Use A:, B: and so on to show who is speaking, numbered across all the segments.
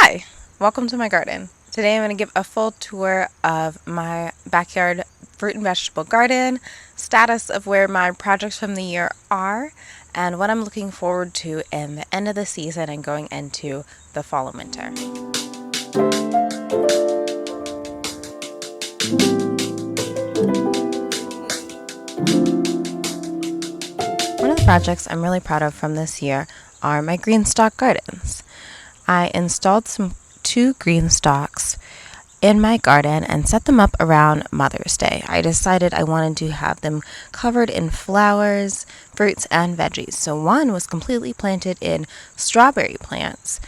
A: Hi, welcome to my garden. Today I'm going to give a full tour of my backyard fruit and vegetable garden, status of where my projects from the year are, and what I'm looking forward to in the end of the season and going into the fall and winter. One of the projects I'm really proud of from this year are my GreenStalk gardens. I installed two GreenStalks in my garden and set them up around Mother's Day. I decided I wanted to have them covered in flowers, fruits, and veggies. So one was completely planted in strawberry plants,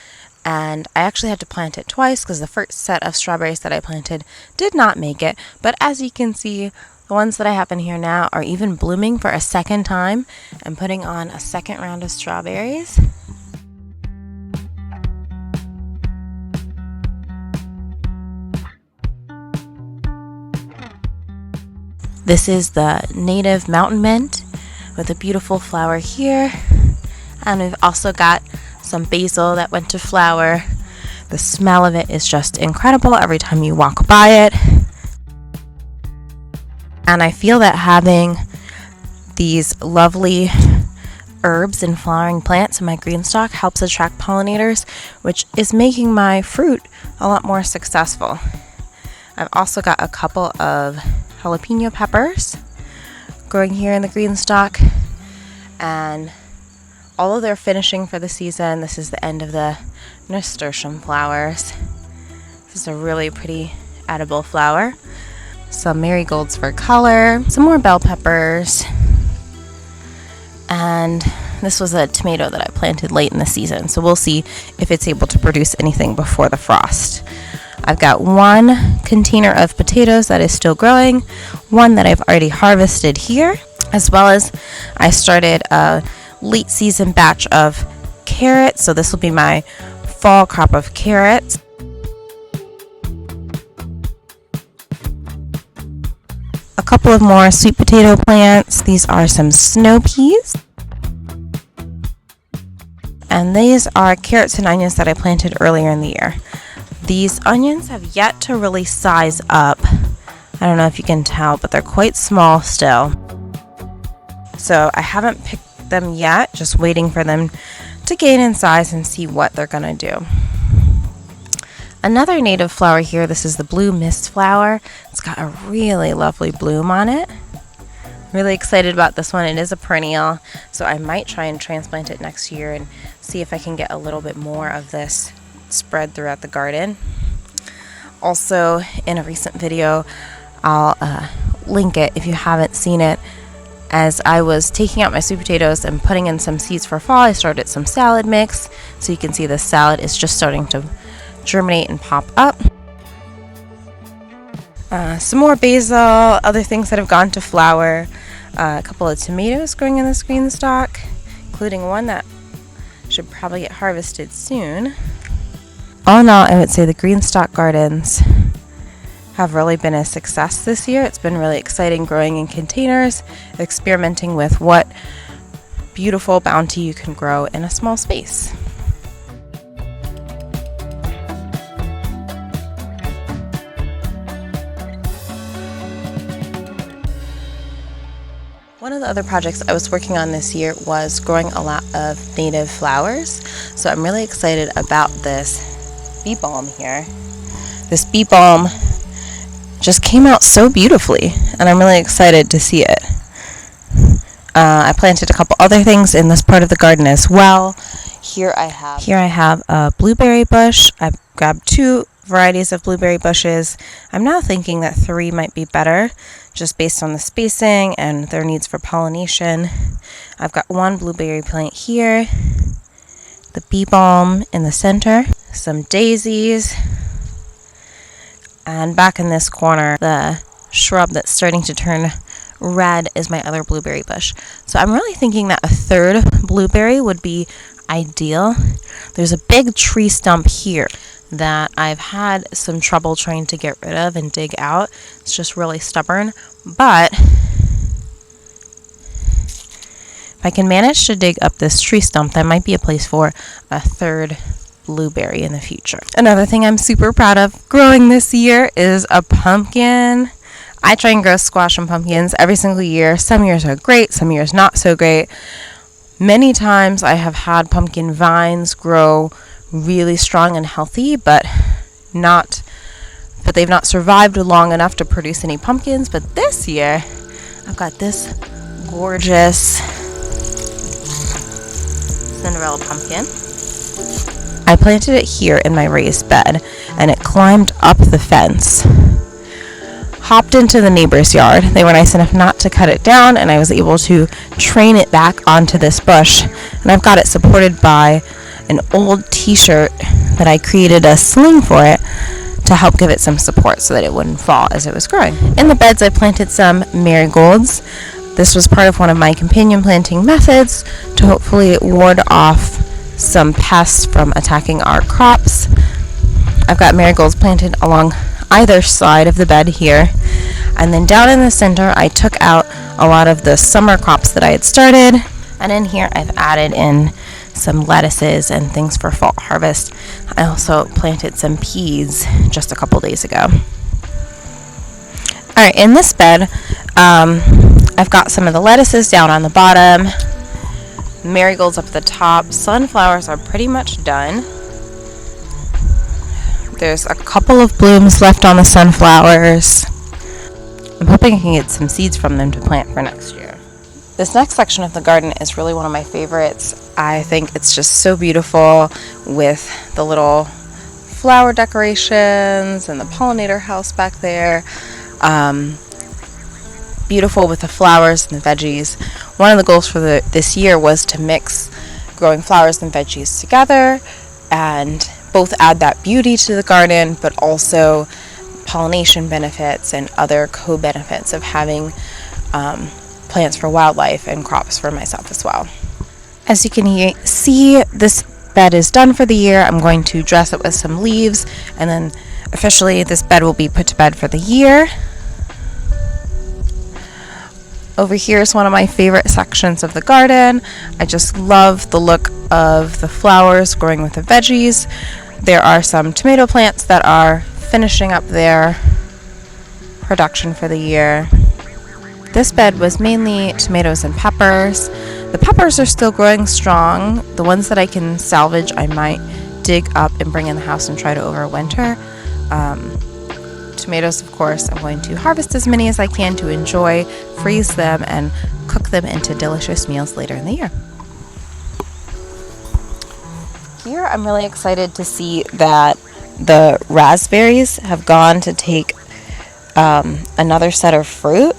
A: and I actually had to plant it twice because the first set of strawberries that I planted did not make it. But as you can see, the ones that I have in here now are even blooming for a second time and putting on a second round of strawberries. This is the native mountain mint with a beautiful flower here. And we've also got some basil that went to flower. The smell of it is just incredible every time you walk by it. And I feel that having these lovely herbs and flowering plants in my GreenStalk helps attract pollinators, which is making my fruit a lot more successful. I've also got a couple of jalapeno peppers growing here in the GreenStalk, and although they're finishing for the season, this is the end of the nasturtium flowers. This is a really pretty edible flower. Some marigolds for color, some more bell peppers, and this was a tomato that I planted late in the season, so we'll see if it's able to produce anything before the frost. I've got one container of potatoes that is still growing, one that I've already harvested here, as well as I started a late season batch of carrots, so this will be my fall crop of carrots. A couple of more sweet potato plants. These are some snow peas. And these are carrots and onions that I planted earlier in the year. These onions have yet to really size up. I don't know if you can tell, but they're quite small still. So I haven't picked them yet, just waiting for them to gain in size and see what they're gonna do. Another native flower here, this is the blue mist flower. It's got a really lovely bloom on it. Really excited about this one. It is a perennial, so I might try and transplant it next year and see if I can get a little bit more of this spread throughout the garden. Also, in a recent video, I'll link it if you haven't seen it. As I was taking out my sweet potatoes and putting in some seeds for fall, I started some salad mix. So you can see the salad is just starting to germinate and pop up. Some more basil, other things that have gone to flower. A couple of tomatoes growing in this GreenStalk, including one that should probably get harvested soon. All in all, I would say the GreenStalk gardens have really been a success this year. It's been really exciting growing in containers, experimenting with what beautiful bounty you can grow in a small space. One of the other projects I was working on this year was growing a lot of native flowers. So I'm really excited about this bee balm here. This bee balm just came out so beautifully, and I'm really excited to see it. I planted a couple other things in this part of the garden as well. Here I have a blueberry bush. I've grabbed two varieties of blueberry bushes. I'm now thinking that 3 might be better, just based on the spacing and their needs for pollination. I've got one blueberry plant here, the bee balm in the center, some daisies, and back in this corner, the shrub that's starting to turn red is my other blueberry bush. So I'm really thinking that a third blueberry would be ideal. There's a big tree stump here that I've had some trouble trying to get rid of and dig out. It's just really stubborn, but if I can manage to dig up this tree stump, that might be a place for a third blueberry in the future. Another thing I'm super proud of growing this year is a pumpkin. I try and grow squash and pumpkins every single year. Some years are great, some years not so great. Many times I have had pumpkin vines grow really strong and healthy, but they've not survived long enough to produce any pumpkins. But this year, I've got this gorgeous Cinderella pumpkin. I planted it here in my raised bed, and it climbed up the fence, hopped into the neighbor's yard. They were nice enough not to cut it down, and I was able to train it back onto this bush. And I've got it supported by an old t-shirt that I created a sling for it to help give it some support so that it wouldn't fall as it was growing. In the beds, I planted some marigolds. This was part of one of my companion planting methods to hopefully ward off some pests from attacking our crops. I've got marigolds planted along either side of the bed here, and then down in the center I took out a lot of the summer crops that I had started, and in here I've added in some lettuces and things for fall harvest. I also planted some peas just a couple days ago. Alright, in this bed I've got some of the lettuces down on the bottom, marigolds up at the top. Sunflowers are pretty much done. There's a couple of blooms left on the sunflowers. I'm hoping I can get some seeds from them to plant for next year. This next section of the garden is really one of my favorites. I think it's just so beautiful with the little flower decorations and the pollinator house back there. Beautiful with the flowers and the veggies. One of the goals for this year was to mix growing flowers and veggies together and both add that beauty to the garden, but also pollination benefits and other co-benefits of having plants for wildlife and crops for myself as well. As you can see, this bed is done for the year. I'm going to dress it with some leaves, and then officially this bed will be put to bed for the year. Over here is one of my favorite sections of the garden. I just love the look of the flowers growing with the veggies. There are some tomato plants that are finishing up their production for the year. This bed was mainly tomatoes and peppers. The peppers are still growing strong. The ones that I can salvage, I might dig up and bring in the house and try to overwinter. Tomatoes, of course, I'm going to harvest as many as I can to enjoy, freeze them, and cook them into delicious meals later in the year. Here, I'm really excited to see that the raspberries have gone to take another set of fruit.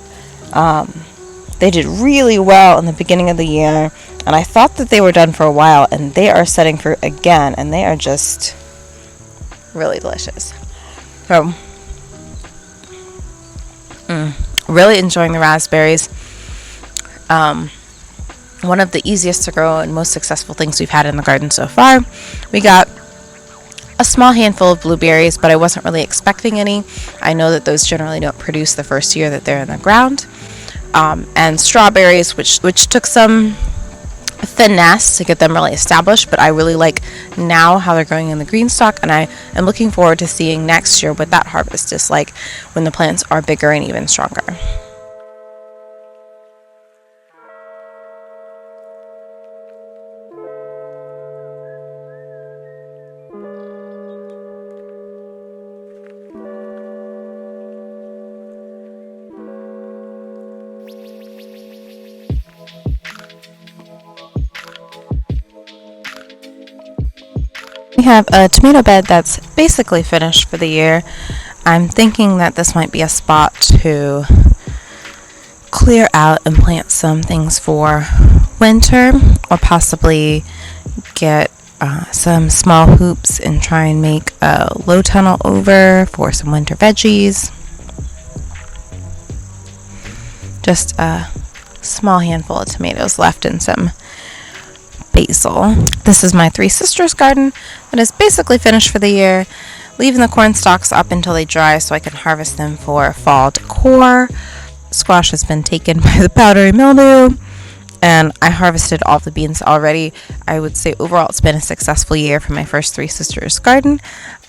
A: They did really well in the beginning of the year, and I thought that they were done for a while, and they are setting fruit again, and they are just really delicious. So, really enjoying the raspberries. One of the easiest to grow and most successful things we've had in the garden so far. We got a small handful of blueberries, but I wasn't really expecting any. I know that those generally don't produce the first year that they're in the ground. And strawberries, which took some finesse to get them really established, but I really like now how they're growing in the GreenStalk, and I am looking forward to seeing next year what that harvest is like when the plants are bigger and even stronger. We have a tomato bed that's basically finished for the year. I'm thinking that this might be a spot to clear out and plant some things for winter, or possibly get some small hoops and try and make a low tunnel over for some winter veggies. Just a small handful of tomatoes left and some basil. This is my three sisters' garden that is basically finished for the year, leaving the corn stalks up until they dry so I can harvest them for fall decor. Squash has been taken by the powdery mildew, and I harvested all the beans already. I would say overall it's been a successful year for my first Three Sisters garden,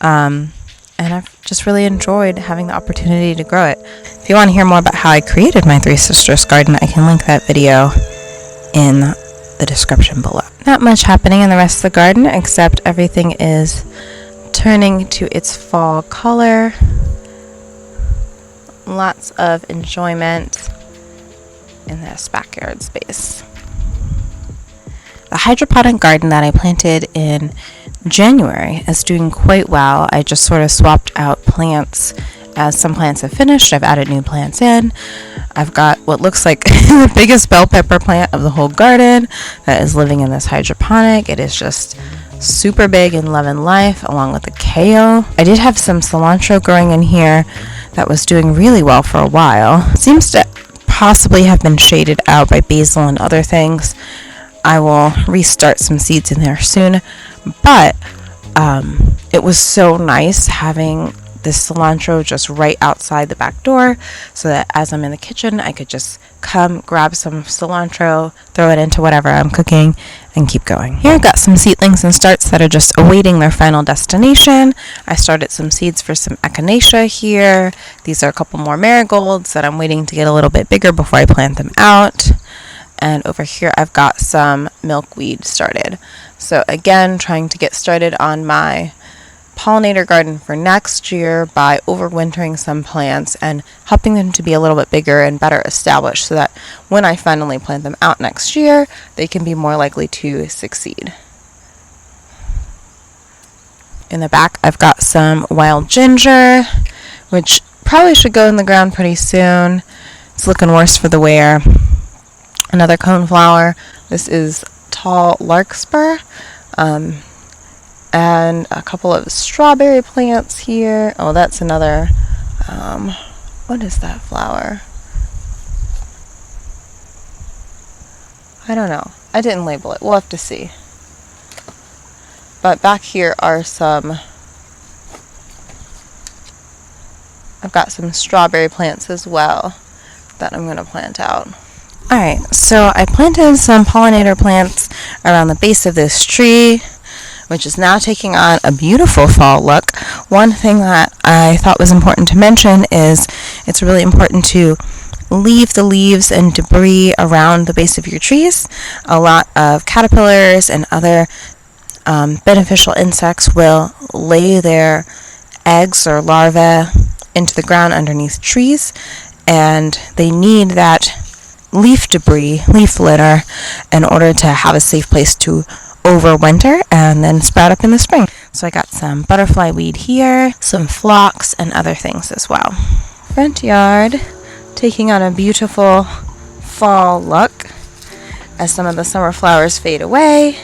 A: and I've just really enjoyed having the opportunity to grow it. If you want to hear more about how I created my Three Sisters garden, I can link that video in the description below. Not much happening in the rest of the garden, except everything is turning to its fall color. Lots of enjoyment in this backyard space. The hydroponic garden that I planted in January is doing quite well. I just sort of swapped out plants as some plants have finished. I've added new plants in. I've got what looks like the biggest bell pepper plant of the whole garden that is living in this hydroponic. It is just super big and love and life, along with the kale. I did have some cilantro growing in here that was doing really well for a while. It seems to possibly have been shaded out by basil and other things. I will restart some seeds in there soon, but it was so nice having this cilantro just right outside the back door, so that as I'm in the kitchen I could just come grab some cilantro, throw it into whatever I'm cooking, and keep going. Here I've got some seedlings and starts that are just awaiting their final destination. I started some seeds for some echinacea here. These are a couple more marigolds that I'm waiting to get a little bit bigger before I plant them out. And over here I've got some milkweed started. So again, trying to get started on my pollinator garden for next year by overwintering some plants and helping them to be a little bit bigger and better established, so that when I finally plant them out next year, they can be more likely to succeed. In the back I've got some wild ginger, which probably should go in the ground pretty soon. It's looking worse for the wear. Another coneflower. This is tall larkspur. And a couple of strawberry plants here. Oh, that's another, what is that flower? I don't know. I didn't label it. We'll have to see. But back here are some, I've got some strawberry plants as well that I'm going to plant out. Alright, so I planted some pollinator plants around the base of this tree, which is now taking on a beautiful fall look. One thing that I thought was important to mention is it's really important to leave the leaves and debris around the base of your trees. A lot of caterpillars and other beneficial insects will lay their eggs or larvae into the ground underneath trees, and they need that leaf debris, leaf litter, in order to have a safe place to overwinter and then sprout up in the spring. So I got some butterfly weed here, some phlox, and other things as well. Front yard taking on a beautiful fall look as some of the summer flowers fade away.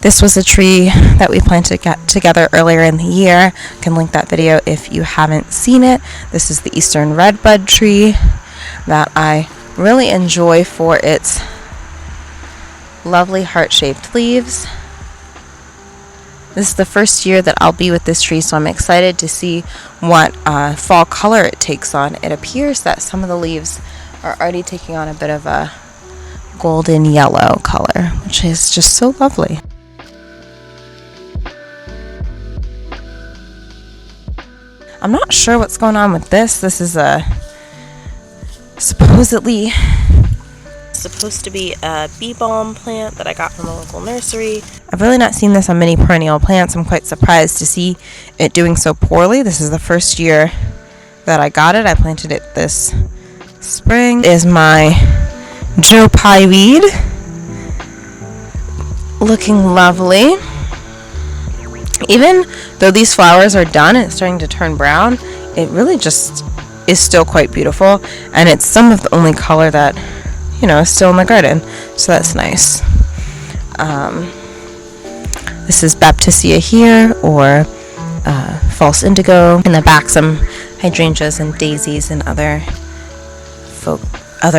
A: This was a tree that we planted together earlier in the year. I can link that video if you haven't seen it. This is the Eastern Redbud Tree that I really enjoy for its lovely heart-shaped leaves. This is the first year that I'll be with this tree, so I'm excited to see what fall color it takes on. It appears that some of the leaves are already taking on a bit of a golden yellow color, which is just so lovely. I'm not sure what's going on with this. This is a supposed to be a bee balm plant that I got from a local nursery. I've really not seen this on many perennial plants. I'm quite surprised to see it doing so poorly. This is the first year that I got it. I planted it this spring. Is my Joe Pye weed. Looking lovely. Even though these flowers are done and it's starting to turn brown, it really just is still quite beautiful, and it's some of the only color that, you know, is still in the garden, so that's nice. This is Baptisia here, or false indigo. In the back, some hydrangeas and daisies and other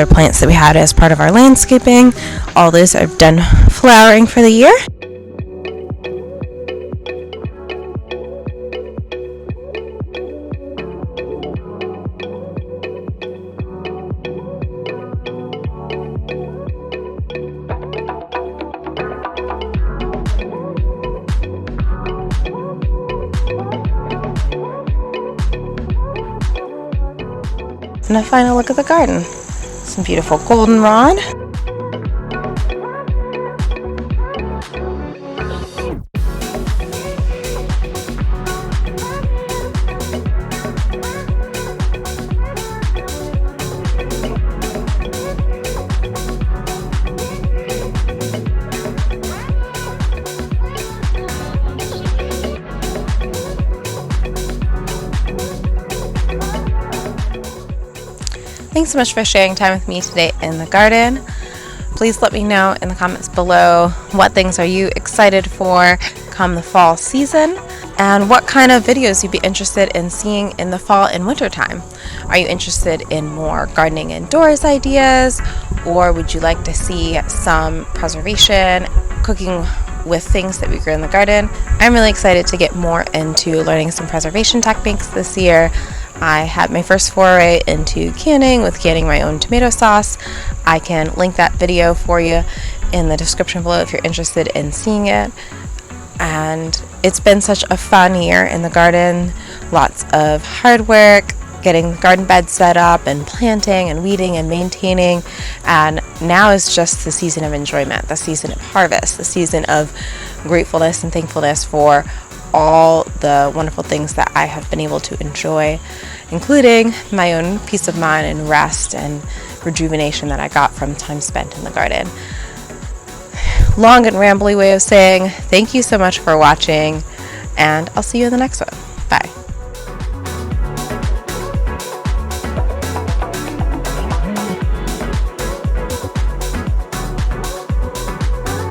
A: plants that we had as part of our landscaping. All those are done flowering for the year. and a final look at the garden. Some beautiful goldenrod. Thanks so much for sharing time with me today in the garden. Please let me know in the comments below what things are you excited for come the fall season, and what kind of videos you'd be interested in seeing in the fall and winter time. Are you interested in more gardening indoors ideas, or would you like to see some preservation, cooking with things that we grew in the garden? I'm really excited to get more into learning some preservation techniques this year. I had my first foray into canning with canning my own tomato sauce. I can link that video for you in the description below if you're interested in seeing it. And it's been such a fun year in the garden. Lots of hard work, getting the garden bed set up and planting and weeding and maintaining. And now is just the season of enjoyment, the season of harvest, the season of gratefulness and thankfulness for all the wonderful things that I have been able to enjoy, including my own peace of mind and rest and rejuvenation that I got from time spent in the garden. Long and rambly way of saying thank you so much for watching, and I'll see you in the next one.